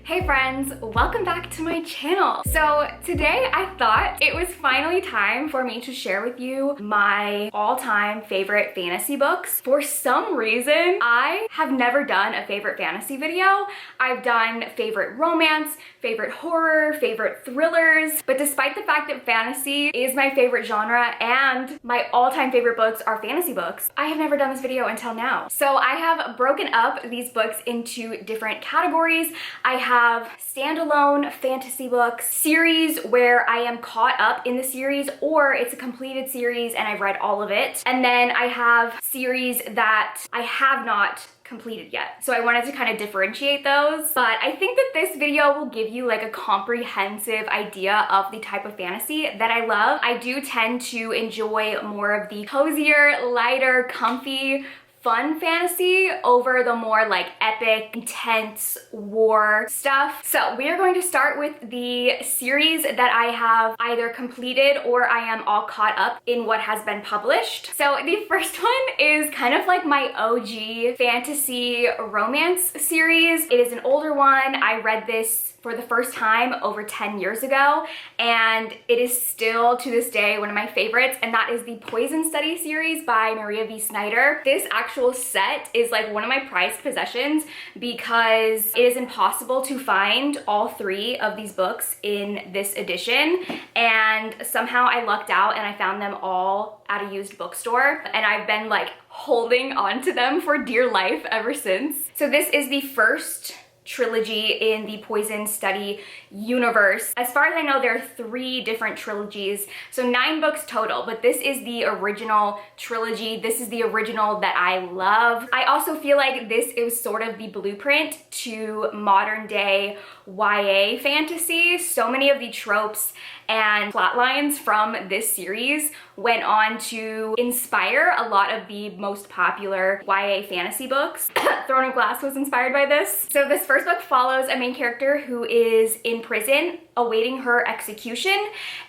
Hey friends, welcome back to my channel. So today I thought it was finally time for me to share with you my all-time favorite fantasy books. For some reason, I have never done a favorite fantasy video. I've done favorite romance, favorite horror, favorite thrillers, but despite the fact that fantasy is my favorite genre and my all-time favorite books are fantasy books, I have never done this video until now. So I have broken up these books into different categories. I have standalone fantasy books, series where I am caught up in the series or it's a completed series and I've read all of it. And then I have series that I have not completed yet. So I wanted to kind of differentiate those. But I think that this video will give you like a comprehensive idea of the type of fantasy that I love. I do tend to enjoy more of the cozier, lighter, comfy, fun fantasy over the more like epic, intense war stuff. So we are going to start with the series that I have either completed or I am all caught up in what has been published. So the first one is kind of like my OG fantasy romance series. It is an older one. I read this for the first time over 10 years ago, and it is still to this day one of my favorites, and that is the Poison Study series by Maria V. Snyder. This actual set is like one of my prized possessions because it is impossible to find all three of these books in this edition, and somehow I lucked out and I found them all at a used bookstore, and I've been like holding on to them for dear life ever since. So this is the first trilogy in the Poison Study universe. As far as I know, there are 3 different trilogies, so 9 books total, but this is the original trilogy. This is the original that I love. I also feel like this is sort of the blueprint to modern day YA fantasy. So many of the tropes and plot lines from this series went on to inspire a lot of the most popular YA fantasy books. Throne of Glass was inspired by this. So this first book follows a main character who is in prison awaiting her execution,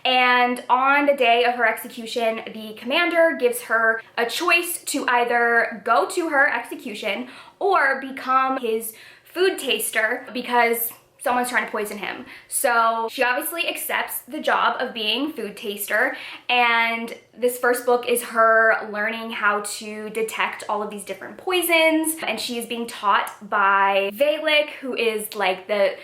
and on the day of her execution, the commander gives her a choice to either go to her execution or become his food taster because someone's trying to poison him. So she obviously accepts the job of being food taster, and this first book is her learning how to detect all of these different poisons, and she is being taught by Valak, who is like the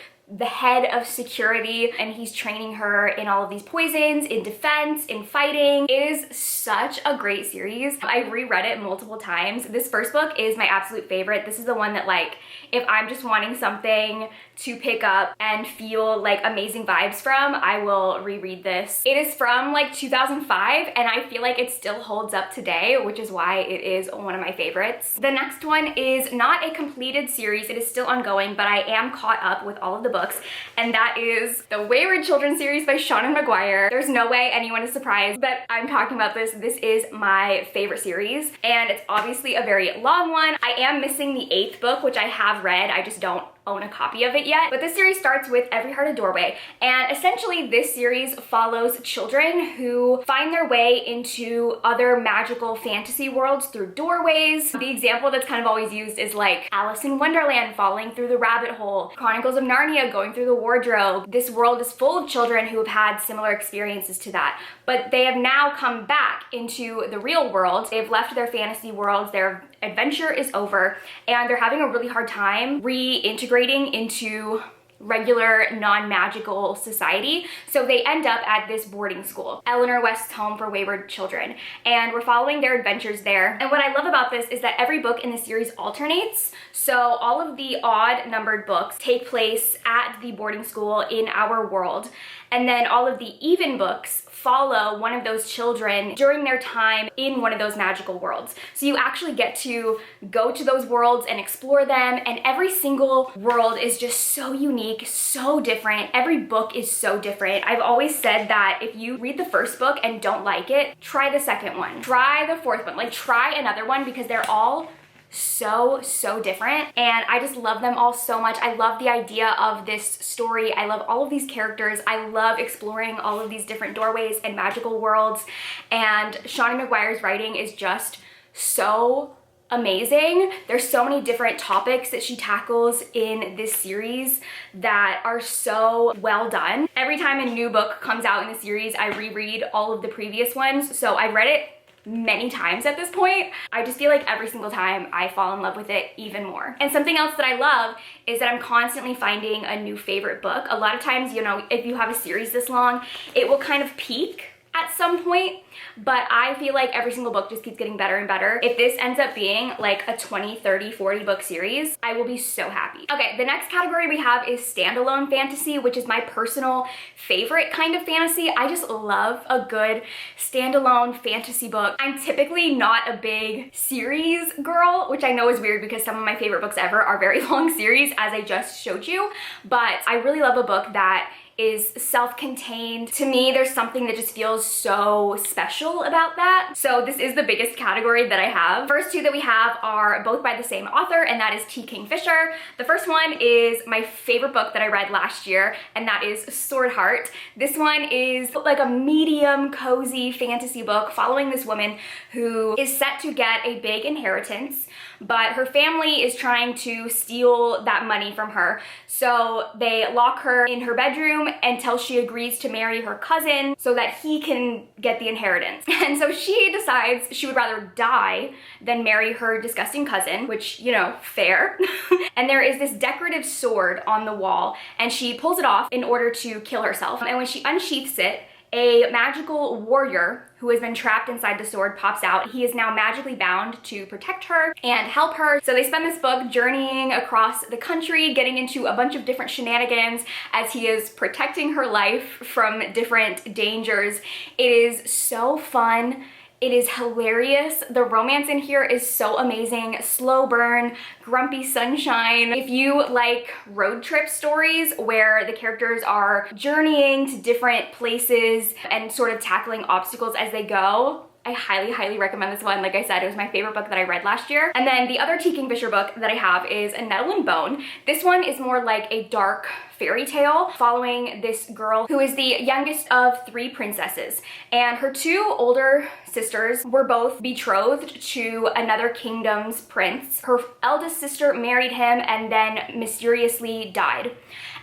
head of security, and he's training her in all of these poisons, in defense, in fighting. It is such a great series. I reread it multiple times. This first book is my absolute favorite. This is the one that, like, if I'm just wanting something to pick up and feel like amazing vibes from, I will reread this. It is from like 2005, and I feel like it still holds up today, which is why it is one of my favorites. The next one is not a completed series. It is still ongoing, but I am caught up with all of the books, and that is the Wayward Children series by Seanan McGuire. There's no way anyone is surprised that I'm talking about this. This is my favorite series, and it's obviously a very long one. I am missing the 8th book, which I have read. I just don't own a copy of it yet. But this series starts with Every Heart a Doorway, and essentially this series follows children who find their way into other magical fantasy worlds through doorways. The example that's kind of always used is like Alice in Wonderland falling through the rabbit hole, Chronicles of Narnia going through the wardrobe. This world is full of children who have had similar experiences to that, but they have now come back into the real world. They've left their fantasy worlds, their adventure is over, and they're having a really hard time reintegrating into regular non-magical society. So they end up at this boarding school, Eleanor West's Home for Wayward Children, and we're following their adventures there. And what I love about this is that every book in the series alternates. So all of the odd numbered books take place at the boarding school in our world, and then all of the even books follow one of those children during their time in one of those magical worlds. So you actually get to go to those worlds and explore them, and every single world is just so unique, so different. Every book is so different. I've always said that if you read the first book and don't like it, try the second one, try the 4th one, like try another one, because they're all so different, and I just love them all so much. I love the idea of this story. I love all of these characters. I love exploring all of these different doorways and magical worlds, and Seanan McGuire's writing is just so amazing. There's so many different topics that she tackles in this series that are so well done. Every time a new book comes out in the series, I reread all of the previous ones. So I read it many times at this point. I just feel like every single time I fall in love with it even more. And something else that I love is that I'm constantly finding a new favorite book. A lot of times, you know, if you have a series this long, it will kind of peak at some point, but I feel like every single book just keeps getting better and better. If this ends up being like a 20, 30, 40 book series, I will be so happy. Okay, the next category we have is standalone fantasy, which is my personal favorite kind of fantasy. I just love a good standalone fantasy book. I'm typically not a big series girl, which I know is weird because some of my favorite books ever are very long series, as I just showed you, but I really love a book that is self-contained. To me, there's something that just feels so special about that. So this is the biggest category that I have. First two that we have are both by the same author, and that is Kingfisher. The first one is my favorite book that I read last year, and that is Sword Heart. This one is like a medium cozy fantasy book following this woman who is set to get a big inheritance, but her family is trying to steal that money from her. So they lock her in her bedroom until she agrees to marry her cousin so that he can get the inheritance. And so she decides she would rather die than marry her disgusting cousin, which, you know, fair. And there is this decorative sword on the wall, and she pulls it off in order to kill herself. And when she unsheaths it, a magical warrior who has been trapped inside the sword pops out. He is now magically bound to protect her and help her. So they spend this book journeying across the country, getting into a bunch of different shenanigans as he is protecting her life from different dangers. It is so fun. It is hilarious. The romance in here is so amazing. Slow burn, grumpy sunshine. If you like road trip stories where the characters are journeying to different places and sort of tackling obstacles as they go, I highly, highly recommend this one. Like I said, it was my favorite book that I read last year. And then the other Kingfisher book that I have is A Nettle and Bone. This one is more like a dark fairy tale following this girl who is the youngest of 3 princesses. And her 2 older sisters were both betrothed to another kingdom's prince. Her eldest sister married him and then mysteriously died.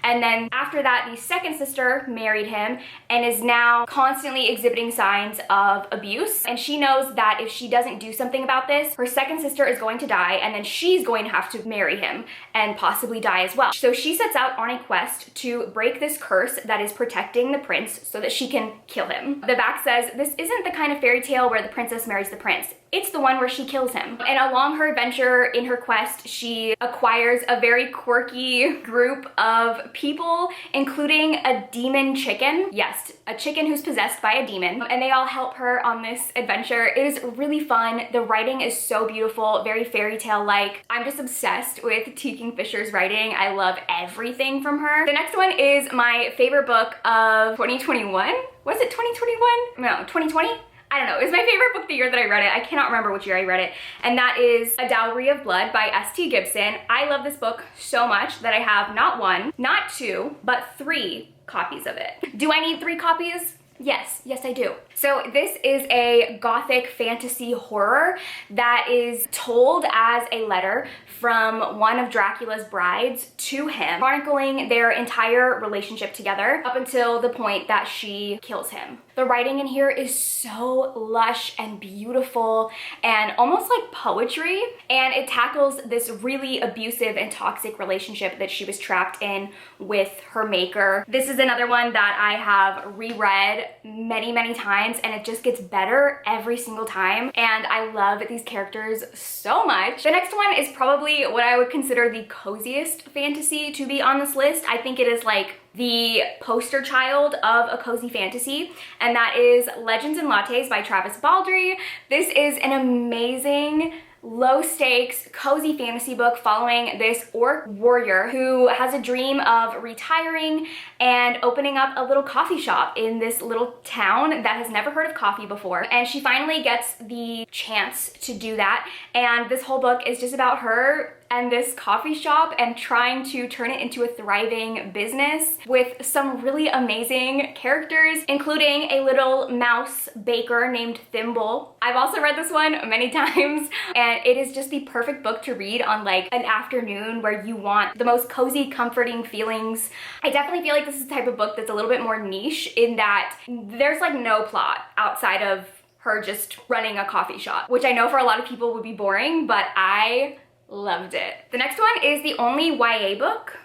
And then after that, the second sister married him and is now constantly exhibiting signs of abuse. And she knows that if she doesn't do something about this, her second sister is going to die, and then she's going to have to marry him and possibly die as well. So she sets out on a quest to break this curse that is protecting the prince so that she can kill him. The back says, this isn't the kind of fairy tale where the princess marries the prince. It's the one where she kills him. And along her adventure in her quest, she acquires a very quirky group of people, including a demon chicken. Yes, a chicken who's possessed by a demon. And they all help her on this adventure. It is really fun. The writing is so beautiful, very fairy tale-like. I'm just obsessed with T. Kingfisher's writing. I love everything from her. The next one is my favorite book of 2021. Was it 2021? No, 2020? I don't know, it was my favorite book the year that I read it. I cannot remember which year I read it. And that is A Dowry of Blood by S.T. Gibson. I love this book so much that I have not 1, not 2, but 3 copies of it. Do I need 3 copies? Yes, yes I do. So this is a gothic fantasy horror that is told as a letter from one of Dracula's brides to him, chronicling their entire relationship together up until the point that she kills him. The writing in here is so lush and beautiful and almost like poetry, and it tackles this really abusive and toxic relationship that she was trapped in with her maker. This is another one that I have reread many, many times, and it just gets better every single time, and I love these characters so much. The next one is probably what I would consider the coziest fantasy to be on this list. I think it is like the poster child of a cozy fantasy, and that is Legends and Lattes by Travis Baldree. This is an amazing low stakes, cozy fantasy book following this orc warrior who has a dream of retiring and opening up a little coffee shop in this little town that has never heard of coffee before. And she finally gets the chance to do that. And this whole book is just about her and this coffee shop and trying to turn it into a thriving business with some really amazing characters, including a little mouse baker named Thimble. I've also read this one many times, and it is just the perfect book to read on like an afternoon where you want the most cozy, comforting feelings. I definitely feel like this is the type of book that's a little bit more niche in that there's like no plot outside of her just running a coffee shop, which I know for a lot of people would be boring, but I loved it. The next one is the only YA book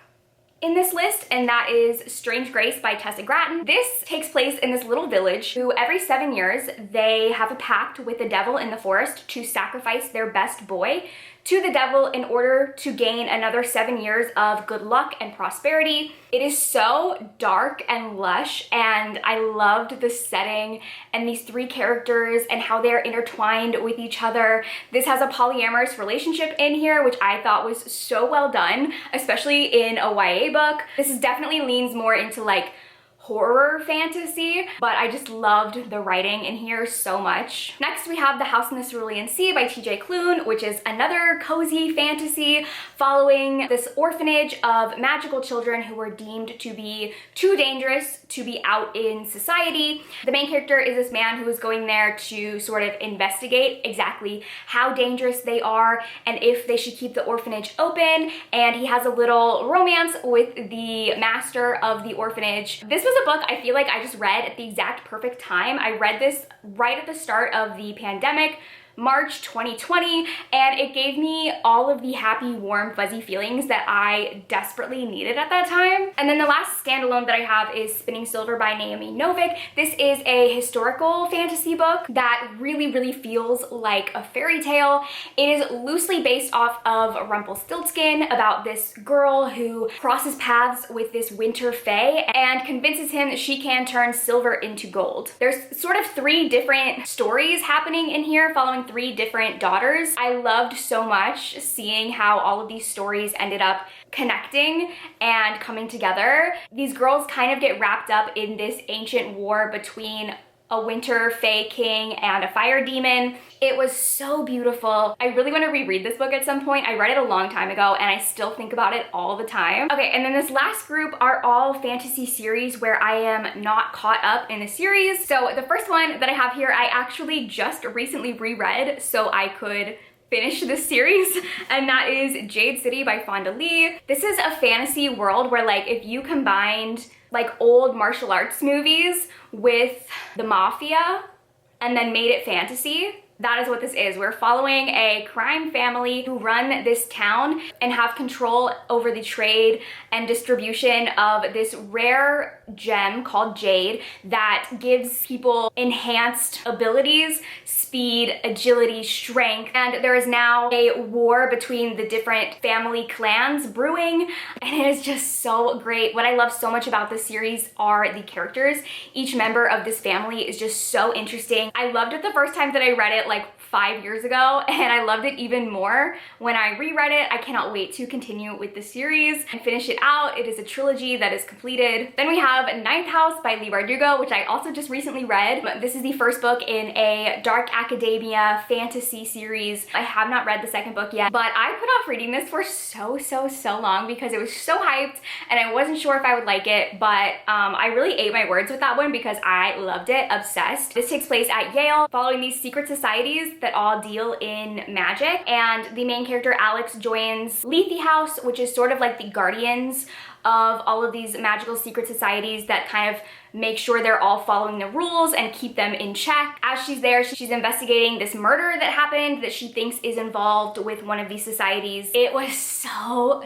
in this list, and that is Strange Grace by Tessa Gratton. This takes place in this little village who every 7 years they have a pact with the devil in the forest to sacrifice their best boy to the devil in order to gain another 7 years of good luck and prosperity. It is so dark and lush, and I loved the setting and these three characters and how they're intertwined with each other. This has a polyamorous relationship in here, which I thought was so well done, especially in a YA book. This is definitely leans more into like horror fantasy, but I just loved the writing in here so much. Next, we have The House in the Cerulean Sea by TJ Klune, which is another cozy fantasy following this orphanage of magical children who were deemed to be too dangerous to be out in society. The main character is this man who is going there to sort of investigate exactly how dangerous they are and if they should keep the orphanage open, and he has a little romance with the master of the orphanage. This was a book I feel like I just read at the exact perfect time. I read this right at the start of the pandemic, March 2020, and it gave me all of the happy, warm, fuzzy feelings that I desperately needed at that time. And then the last standalone that I have is Spinning Silver by Naomi Novik. This is a historical fantasy book that really feels like a fairy tale. It is loosely based off of Rumpelstiltskin, about this girl who crosses paths with this winter fae and convinces him that she can turn silver into gold. There's sort of three different stories happening in here following three different daughters. I loved so much seeing how all of these stories ended up connecting and coming together. These girls kind of get wrapped up in this ancient war between a winter fae king and a fire demon. It was so beautiful. I really want to reread this book at some point. I read it a long time ago and I still think about it all the time. Okay, and then this last group are all fantasy series where I am not caught up in the series. So the first one that I have here, I actually just recently reread so I could finish this series, and that is Jade City by Fonda Lee. This is a fantasy world where like if you combined like old martial arts movies with the mafia and then made it fantasy, that is what this is. We're following a crime family who run this town and have control over the trade and distribution of this rare gem called jade that gives people enhanced abilities, speed, agility, strength, and there is now a war between the different family clans brewing, and it is just so great. What I love so much about this series are the characters. Each member of this family is just so interesting. I loved it the first time that I read it, like 5 years ago, and I loved it even more when I reread it. I cannot wait to continue with the series and finish it out. It is a trilogy that is completed. Then we have Ninth House by Leigh Bardugo, which I also just recently read. This is the first book in a dark academia fantasy series. I have not read the second book yet, but I put off reading this for so long because it was so hyped and I wasn't sure if I would like it, but I really ate my words with that one because I loved it, obsessed. This takes place at Yale, following these secret societies that all deal in magic, and the main character Alex joins Lethe House, which is sort of like the guardians of all of these magical secret societies that kind of make sure they're all following the rules and keep them in check. As she's there, she's investigating this murder that happened that she thinks is involved with one of these societies. It was so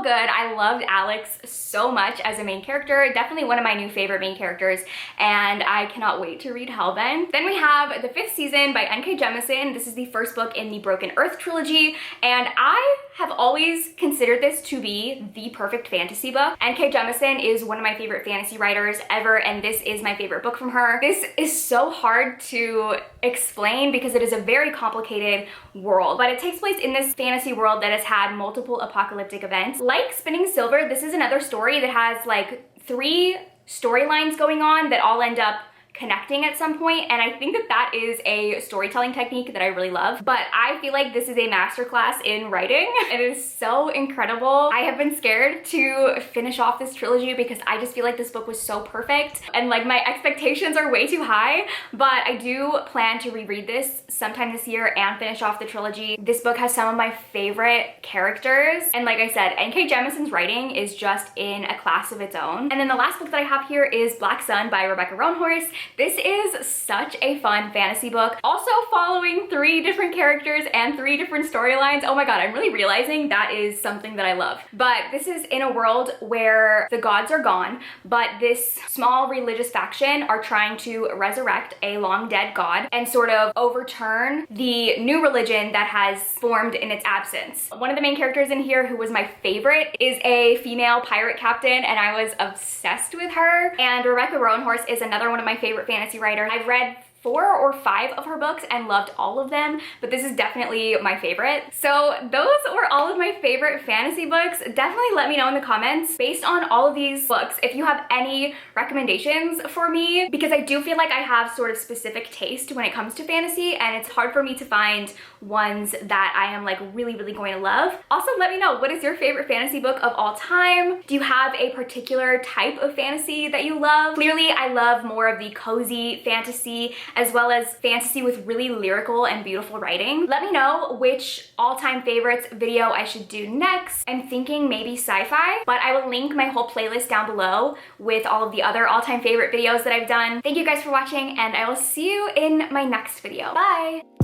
good. I loved Alex so much as a main character. Definitely one of my new favorite main characters, and I cannot wait to read Hellbent. Then we have The Fifth Season by N.K. Jemisin. This is the first book in the Broken Earth trilogy, and I have always considered this to be the perfect fantasy book. N.K. Jemisin is one of my favorite fantasy writers ever, and this is my favorite book from her. This is so hard to explain because it is a very complicated world, but it takes place in this fantasy world that has had multiple apocalyptic events. Like Spinning Silver, this is another story that has like 3 storylines going on that all end up connecting at some point, and I think that that is a storytelling technique that I really love. But I feel like this is a masterclass in writing. It is so incredible. I have been scared to finish off this trilogy because I just feel like this book was so perfect and like my expectations are way too high, but I do plan to reread this sometime this year and finish off the trilogy. This book has some of my favorite characters, and like I said, N.K. Jemisin's writing is just in a class of its own. And then the last book that I have here is Black Sun by Rebecca Roanhorse. This is such a fun fantasy book, also following 3 different characters and 3 different storylines. Oh my god, I'm really realizing that is something that I love. But this is in a world where the gods are gone, but this small religious faction are trying to resurrect a long dead god and sort of overturn the new religion that has formed in its absence. One of the main characters in here who was my favorite is a female pirate captain, and I was obsessed with her. And Rebecca Roanhorse is another one of my favorite fantasy writers. I've read 4 or 5 of her books and loved all of them, but this is definitely my favorite. So those were all of my favorite fantasy books. Definitely let me know in the comments, based on all of these books, if you have any recommendations for me, because I do feel like I have sort of specific taste when it comes to fantasy, and it's hard for me to find ones that I am like really going to love. Also, let me know, what is your favorite fantasy book of all time? Do you have a particular type of fantasy that you love? Clearly, I love more of the cozy fantasy, as well as fantasy with really lyrical and beautiful writing. Let me know which all-time favorites video I should do next. I'm thinking maybe sci-fi, but I will link my whole playlist down below with all of the other all-time favorite videos that I've done. Thank you guys for watching, and I will see you in my next video. Bye!